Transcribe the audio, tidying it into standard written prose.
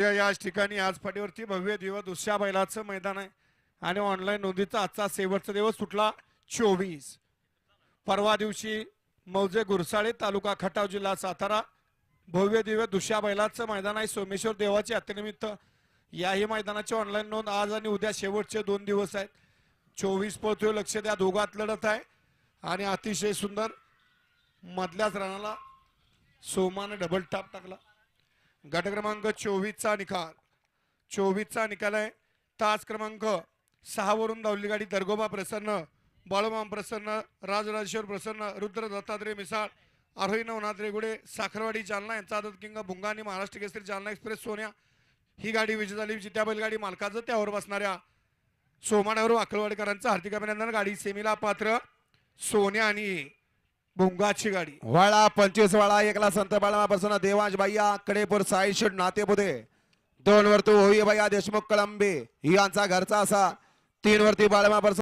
याच ठिकाणी आज पाठीवरती भव्य दिवस दुसऱ्या बैलाचं मैदान आहे आणि ऑनलाईन नोंदीचा आजचा शेवटचा दिवस सुटला 24. परवा दिवशी मौजे गुरसाळे तालुका खटाव जिल्हा सातारा भव्य दिवस दुसऱ्या बैलाचं मैदान आहे. सोमेश्वर देवाच्या यात्रेनिमित्त याही मैदानाची ऑनलाईन नोंद आज आणि उद्या शेवटचे 2 दिवस आहेत. 24 पळतोय, लक्ष द्या, दोघात लढत आहे आणि अतिशय सुंदर मधल्याच रणाला सोमाने डबल टाप टाकला. गट क्रमांक 24 चा निकाल 24 चा निकाल आहे. तास क्रमांक 6 वरून धावली गाडी दर्गोबा प्रसन्न, बाळूमाम प्रसन्न, राजराजेश्वर प्रसन्न, रुद्र दत्तात्रय मिसाळ, आरोही नवनाथ रेगुडे, साखरवाडी जालना यांचा आदत किंग भुंगा आणि महाराष्ट्र केसरी जालना एक्सप्रेस सोन्या ही गाडी विजय झाली. त्या बैलगाडी मालकाचं त्यावर बसणाऱ्या सोमाड्यावर वाकलवाडकरांचं हार्दिक अभिनंदन. गाडी सेमीला पात्र सोन्या आणि भुंगाची गाडी. वाळा 25 वाळा एकला संत बाळापासून देवांश बाईया कडेपूर साई शेड नातेपुते 2 वरती होई बाईया देशमुख कळंबे ही यांचा घरचा असा 3 वरती बाळापासून